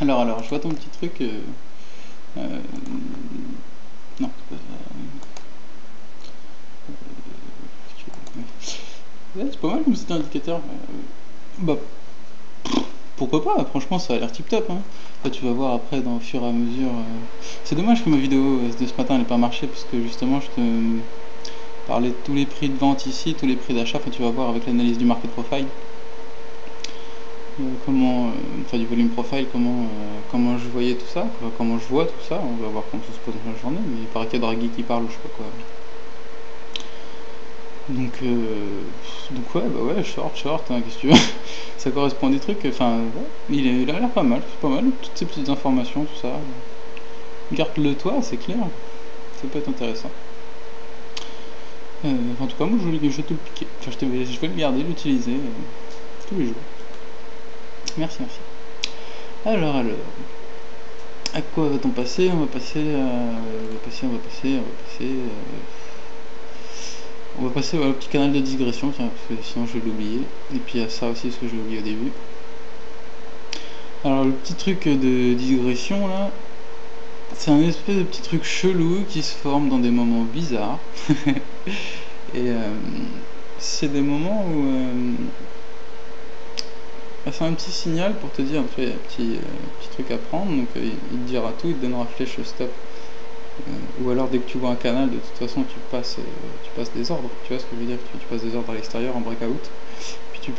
Alors, je vois ton petit truc. Euh, non, ouais, c'est pas mal comme petit indicateur. Bah, pourquoi pas, franchement, ça a l'air tip top. Hein. Là, tu vas voir après, au fur et à mesure. C'est dommage que ma vidéo de ce matin n'ait pas marché, parce que justement, je te parlais de tous les prix de vente ici, tous les prix d'achat. Enfin, tu vas voir avec l'analyse du market profile. Enfin du volume profile, comment je voyais tout ça, comment je vois tout ça, on va voir comment ça se passe dans la journée, mais il paraît qu'il y a Draghi qui parle ou je sais pas quoi. Donc ouais, bah ouais, short, hein, qu'est-ce que tu veux. Ça correspond à des trucs, enfin, ouais, il a l'air pas mal, c'est pas mal, toutes ces petites informations, tout ça. Garde-le toi, c'est clair, ça peut être intéressant. En tout cas, moi je vais te le piquer, enfin je vais le garder, l'utiliser tous les jours. Merci. Alors, à quoi va-t-on passer? On va passer au petit canal de digression, tiens, parce que sinon je vais l'oublier. Et puis il y a ça aussi, ce que j'ai oublié au début. Alors le petit truc de digression là, c'est un espèce de petit truc chelou qui se forme dans des moments bizarres. Et c'est des moments où c'est un petit signal pour te dire, tu vois, petit truc à prendre, donc il te dira tout, il te donnera flèche stop. Ou alors dès que tu vois un canal, de toute façon tu passes des ordres, tu vois ce que je veux dire, tu passes des ordres à l'extérieur en breakout, puis tu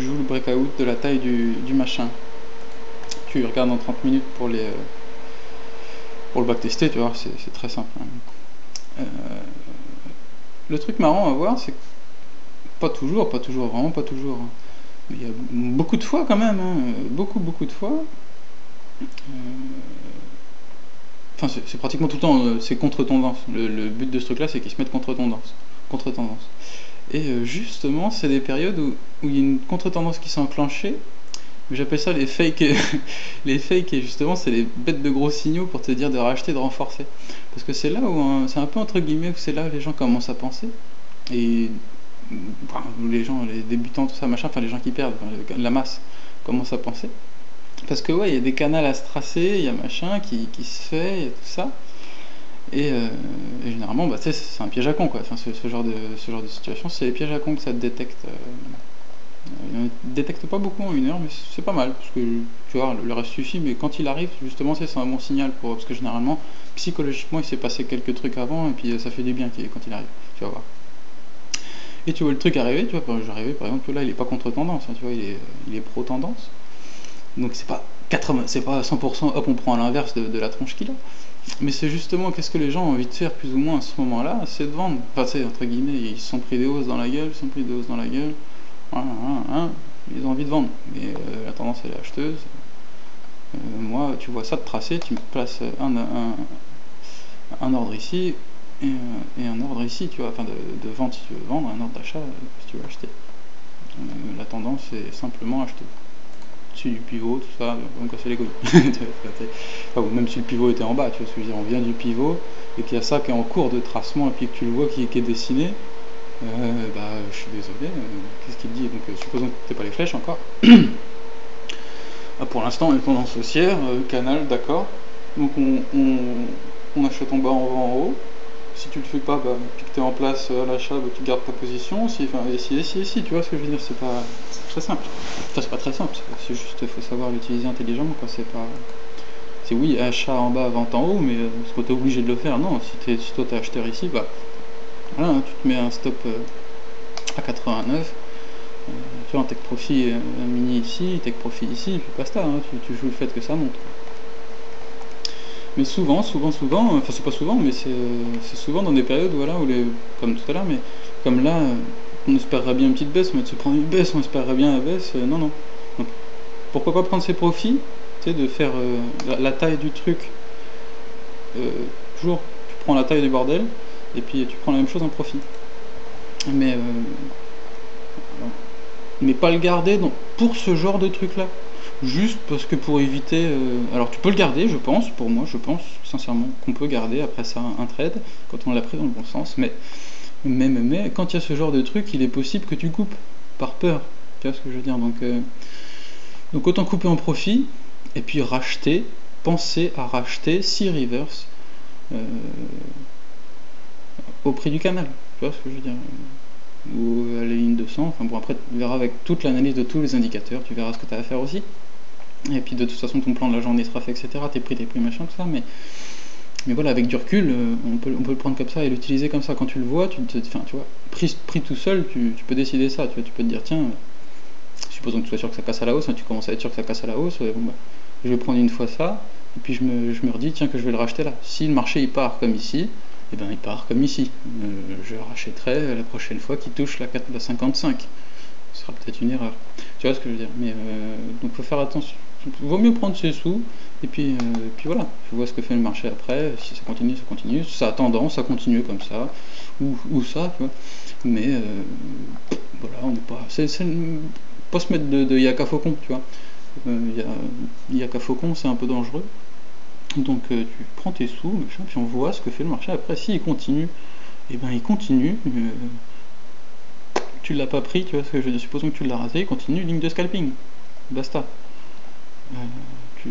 joues le breakout de la taille du machin. Tu regardes en 30 minutes pour le backtester, tu vois, c'est très simple. Hein. Le truc marrant à voir, c'est que pas toujours, vraiment pas toujours. Hein. Mais il y a beaucoup de fois quand même, hein, beaucoup de fois. Enfin, c'est pratiquement tout le temps, c'est contre-tendance. Le but de ce truc-là, c'est qu'ils se mettent contre-tendance. Et justement, c'est des périodes où il y a une contre-tendance qui s'est enclenchée. J'appelle ça les fakes. Les fakes, et justement, c'est les bêtes de gros signaux pour te dire de racheter, de renforcer. Parce que c'est là où, c'est un peu entre guillemets, où c'est là où les gens commencent à penser. Et enfin, les gens, les débutants, tout ça, machin, enfin les gens qui perdent, enfin, la masse commence à penser. Parce que ouais, il y a des canals à se tracer, il y a machin qui se fait, il y a tout ça. Et généralement, bah, c'est un piège à con, quoi. Enfin, ce genre de situation, c'est les pièges à con que ça te détecte. Il ne détecte pas beaucoup en 1 heure, mais c'est pas mal, parce que tu vois, le reste suffit, mais quand il arrive, justement, c'est un bon signal, parce que généralement, psychologiquement, il s'est passé quelques trucs avant, et puis ça fait du bien quand il arrive, tu vas voir. Et tu vois le truc arriver, tu vois, j'arrivais par exemple, là, il est pas contre-tendance, hein, tu vois, il est pro-tendance. Donc c'est pas 80, c'est pas 100%, hop, on prend à l'inverse de la tronche qu'il a. Mais c'est justement qu'est-ce que les gens ont envie de faire plus ou moins à ce moment-là, c'est de vendre. Enfin, c'est entre guillemets, ils se sont pris des hausses dans la gueule, ils ont envie de vendre. Mais la tendance elle est acheteuse. Moi, tu vois ça de tracé, tu me places un ordre ici et un ordre ici, tu vois, enfin de vente si tu veux vendre, un ordre d'achat si tu veux acheter. La tendance est simplement acheteuse. Du pivot, tout ça, on me casser les couilles. Enfin, même si le pivot était en bas, tu vois ce que je veux dire, on vient du pivot, et qu'il y a ça qui est en cours de tracement, et puis que tu le vois qui est dessiné, bah je suis désolé, qu'est-ce qu'il dit? Donc supposons que tu n'aies pas les flèches encore. Pour l'instant, on est tendance haussière, canal, d'accord. Donc on achète en bas, on vend en haut. Si tu le fais pas, bah, puis que tu es en place à l'achat, bah, tu gardes ta position. Si, tu vois ce que je veux dire, c'est très simple. Enfin, c'est pas très simple, c'est juste, il faut savoir l'utiliser intelligemment, quoi. C'est oui, achat en bas, vente en haut, mais est-ce que tu es obligé de le faire? Non, si toi tu es acheteur ici, bah voilà, hein, tu te mets un stop à 89, tu vois, un take profit mini ici, take profit ici, et puis basta, hein, tu joues le fait que ça monte. Mais souvent, enfin c'est pas souvent, mais c'est souvent dans des périodes voilà, où comme tout à l'heure, mais comme là, on espérerait bien une petite baisse, mais de se prendre une baisse, on espérerait bien la baisse, non. Donc, pourquoi pas prendre ses profits, tu sais, de faire la taille du truc, toujours tu prends la taille du bordel, et puis tu prends la même chose en profit. Mais pas le garder pour ce genre de truc là. Juste parce que pour éviter... alors tu peux le garder, je pense, je pense sincèrement qu'on peut garder après ça un trade, quand on l'a pris dans le bon sens, mais quand il y a ce genre de truc, il est possible que tu coupes, par peur, tu vois ce que je veux dire, donc autant couper en profit, et puis racheter, penser à racheter 6 reverse au prix du canal, tu vois ce que je veux dire, ou à la ligne 200, enfin bon, après tu verras avec toute l'analyse de tous les indicateurs, tu verras ce que tu as à faire aussi, et puis de toute façon ton plan de la journée sera fait, etc., tes prix, machin, tout ça, mais voilà, avec du recul, on peut le prendre comme ça et l'utiliser comme ça. Quand tu le vois, tu vois, pris tout seul, tu peux décider ça, tu vois, tu peux te dire, tiens, supposons que tu sois sûr que ça casse à la hausse, hein, tu commences à être sûr que ça casse à la hausse, bon bah, je vais prendre une fois ça, et puis je me redis, tiens, que je vais le racheter là. Si le marché il part comme ici, et ben il part comme ici. Je rachèterai la prochaine fois qu'il touche la 4,55. Ce sera peut-être une erreur. Tu vois ce que je veux dire. Mais donc faut faire attention. Vaut mieux prendre ses sous, et puis voilà, je vois ce que fait le marché après, si ça continue, ça a tendance à continuer comme ça, ou ça, tu vois. Mais voilà, on n'est pas. Pas se mettre de yaka faucon, tu vois. Yaka faucon, c'est un peu dangereux. Donc tu prends tes sous, machin, puis on voit ce que fait le marché. Après, s'il continue, et ben il continue. Tu l'as pas pris, tu vois ce que je veux dire. Supposons que tu l'as raté, il continue, ligne de scalping. Basta. Tu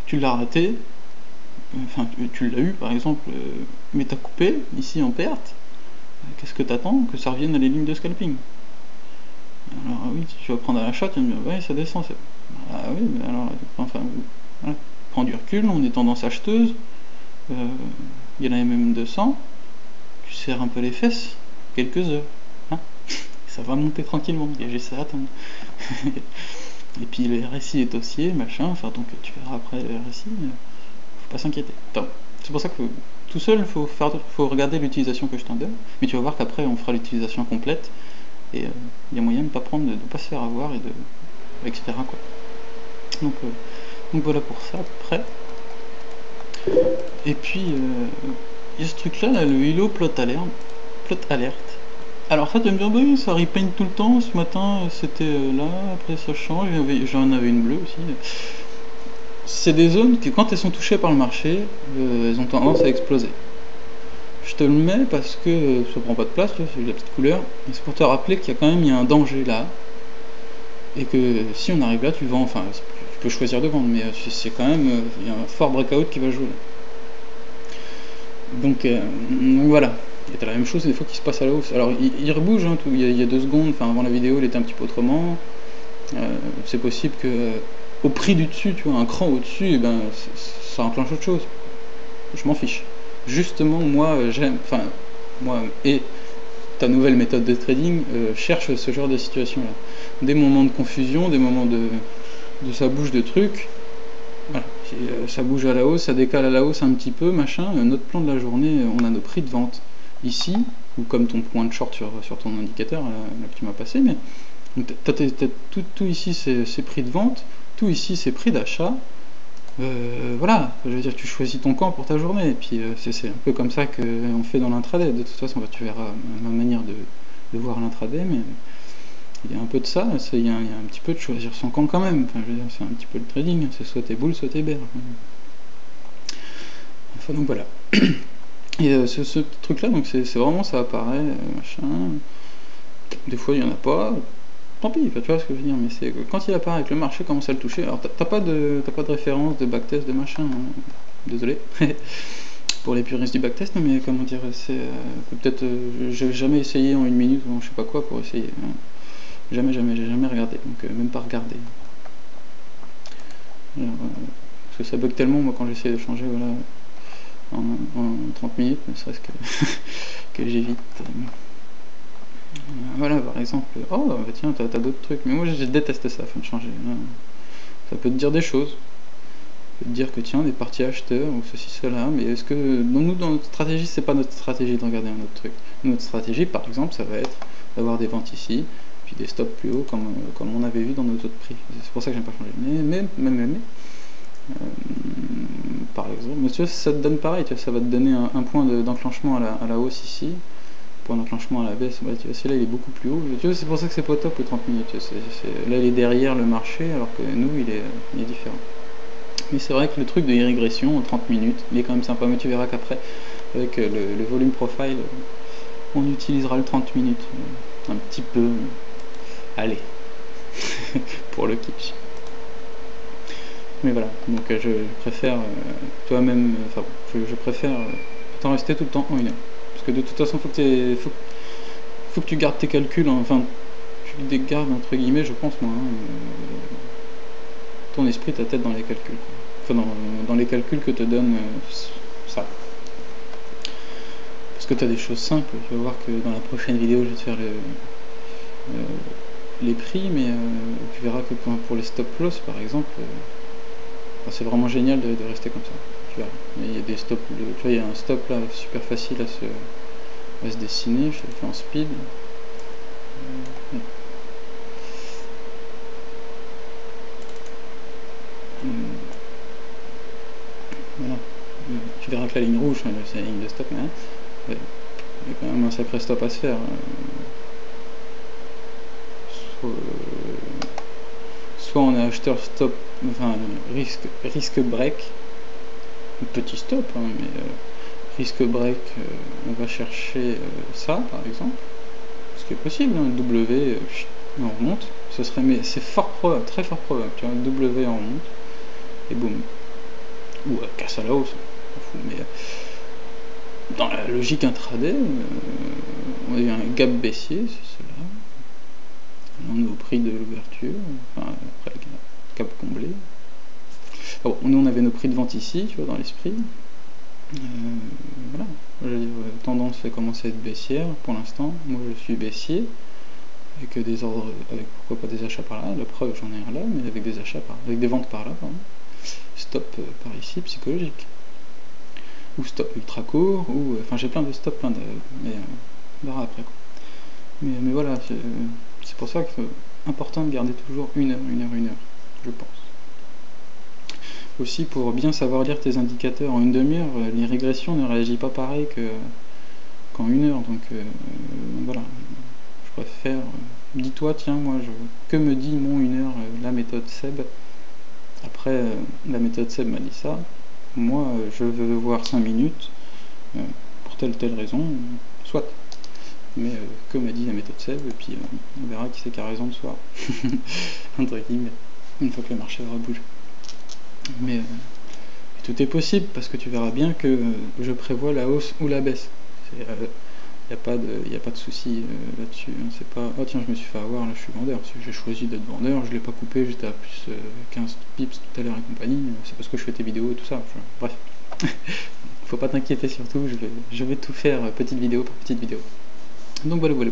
tu l'as raté, enfin tu l'as eu par exemple, mais t'as coupé ici en perte. Qu'est-ce que t'attends? Que ça revienne à les lignes de scalping. Alors oui, si tu vas prendre à l'achat, tu vas me dire ouais ça descend. Ah oui, mais alors enfin voilà. Prends du recul, on est tendance acheteuse, il y en a même 200, tu serres un peu les fesses, quelques heures, hein, ça va monter tranquillement, il y a juste ça à attendre. Et puis le RSI est haussier, machin, enfin donc tu verras après le RSI, faut pas s'inquiéter. C'est pour ça que tout seul, faut regarder l'utilisation que je t'en donne, mais tu vas voir qu'après on fera l'utilisation complète, et il y a moyen de ne pas se faire avoir, etc. quoi. Donc voilà pour ça, à peu près. Et puis, il y a ce truc là, le Hilo Plot Alert. Alors ça, tu vas me dire, bah oui, ça repeigne tout le temps, ce matin c'était là, après ça change, j'en avais une bleue aussi. C'est des zones qui, quand elles sont touchées par le marché, elles ont tendance à exploser. Je te le mets parce que ça prend pas de place, tu vois, c'est la petite couleur, mais c'est pour te rappeler qu'il y a quand même un danger là, et que si on arrive là, tu vends, enfin, tu peux choisir de vendre, mais c'est quand même, il y a un fort breakout qui va jouer là. Donc voilà. Et t'as la même chose des fois qui se passe à la hausse. Alors il rebouge, hein, il y a 2 secondes, enfin avant la vidéo il était un petit peu autrement. C'est possible que au prix du dessus, tu vois, un cran au-dessus, et ben ça enclenche autre chose. Je m'en fiche. Justement moi j'aime, enfin moi et ta nouvelle méthode de trading cherche ce genre de situation là. Des moments de confusion, des moments de ça bouge de trucs. Voilà. Ça bouge à la hausse, ça décale à la hausse un petit peu, machin. Notre plan de la journée, on a nos prix de vente ici, ou comme ton point de short sur ton indicateur là, que tu m'as passé, mais tout ici c'est prix de vente, tout ici c'est prix d'achat. Voilà, je veux dire, tu choisis ton camp pour ta journée, et puis c'est un peu comme ça qu'on fait dans l'intraday. De toute façon, tu verras ma manière de voir l'intraday, mais il y a un peu de ça, il y a un petit peu de choisir son camp quand même. Enfin, je veux dire, c'est un petit peu le trading, c'est soit tes boules, soit tes bears. Enfin, donc voilà. Et ce truc là, donc c'est vraiment, ça apparaît, machin. Des fois il n'y en a pas, tant pis, tu vois ce que je veux dire, mais c'est que quand il apparaît, que le marché commence à le toucher, alors t'as pas de référence, de backtest, de machin, hein. Désolé. Pour les puristes du backtest, mais comment dire, c'est peut-être, j'ai jamais essayé en 1 minute, ou je sais pas quoi pour essayer. Hein. Jamais, j'ai jamais regardé, donc même pas regardé. Alors, parce que ça bug tellement, moi, quand j'essaie de changer, voilà, en 30 minutes, ne serait-ce que, que j'évite. Voilà, par exemple, oh, bah, tiens, t'as d'autres trucs, mais moi, je déteste ça, afin de changer. Ça peut te dire des choses. Ça peut te dire que, tiens, des parties acheteurs, ou ceci, cela, mais est-ce que, nous, dans notre stratégie, c'est pas notre stratégie de regarder un autre truc. Notre stratégie, par exemple, ça va être d'avoir des ventes ici, puis des stops plus hauts comme on avait vu dans nos autres prix. C'est pour ça que j'aime pas changer. Mais par exemple, mais tu vois, ça te donne pareil, tu vois, ça va te donner un point d'enclenchement à la hausse ici, point d'enclenchement à la baisse, ouais, tu vois, celui-là il est beaucoup plus haut, tu vois, c'est pour ça que c'est pas top le 30 minutes, tu vois, là il est derrière le marché, alors que nous il est différent. Mais c'est vrai que le truc de régression en 30 minutes, il est quand même sympa, mais tu verras qu'après, avec le volume profile, on utilisera le 30 minutes, un petit peu, allez, pour le kitsch. Mais voilà, donc je préfère, toi-même, enfin, je préfère autant rester tout le temps en 1 heure. Parce que de toute façon, faut que tu gardes tes calculs, hein, enfin, tu les gardes entre guillemets, je pense, moi, hein, ton esprit, ta tête dans les calculs. Enfin, dans les calculs que te donne ça. Parce que tu as des choses simples, tu vas voir que dans la prochaine vidéo, je vais te faire les prix, mais tu verras que pour les stop loss, par exemple, c'est vraiment génial de rester comme ça. Tu verras. Il y a des stops, tu vois, il y a un stop là super facile à se dessiner. Je le fais en speed. Voilà. Tu verras que la ligne rouge, c'est la ligne de stop, mais il y a quand même un sacré stop à se faire. Soit on est acheteur stop, enfin risque break, petit stop, hein, mais risque break, on va chercher ça par exemple, ce qui est possible, hein, W, on remonte, ce serait, mais c'est fort probable, très fort probable, tu vois, W on remonte, et boum, ou casse à la hausse, on fout, mais dans la logique intraday, on a eu un gap baissier, c'est cela. On est au prix de l'ouverture, enfin, après le cap comblé. Bon, nous on avait nos prix de vente ici, tu vois, dans l'esprit. Voilà, je veux dire, tendance fait commencer à être baissière pour l'instant. Moi je suis baissier, avec des ordres, avec pourquoi pas des achats par là. La preuve, j'en ai un là, mais avec des achats avec des ventes par là, pardon. Stop par ici, psychologique. Ou stop ultra court, ou enfin j'ai plein de stops, mais on verra après quoi. Mais voilà, c'est pour ça que c'est important de garder toujours 1 heure, je pense. Aussi, pour bien savoir lire tes indicateurs en une demi-heure, les régressions ne réagissent pas pareil qu'en 1 heure. Donc voilà, je préfère. Dis-toi, tiens, moi, que me dit mon 1 heure, la méthode Seb. Après, la méthode Seb m'a dit ça. Moi, je veux voir 5 minutes pour telle raison, soit. Mais que m'a dit la méthode Seb, et puis on verra qui c'est qui a raison de soi. Entre guillemets, une fois que le marché aura bougé. Mais tout est possible, parce que tu verras bien que je prévois la hausse ou la baisse. Il n'y a pas de souci là-dessus. C'est pas, oh tiens, je me suis fait avoir, là je suis vendeur. Si j'ai choisi d'être vendeur, je ne l'ai pas coupé, j'étais à plus 15 pips tout à l'heure et compagnie. C'est parce que je fais tes vidéos et tout ça. Bref. Faut pas t'inquiéter surtout, je vais tout faire petite vidéo par petite vidéo. Donc voilà.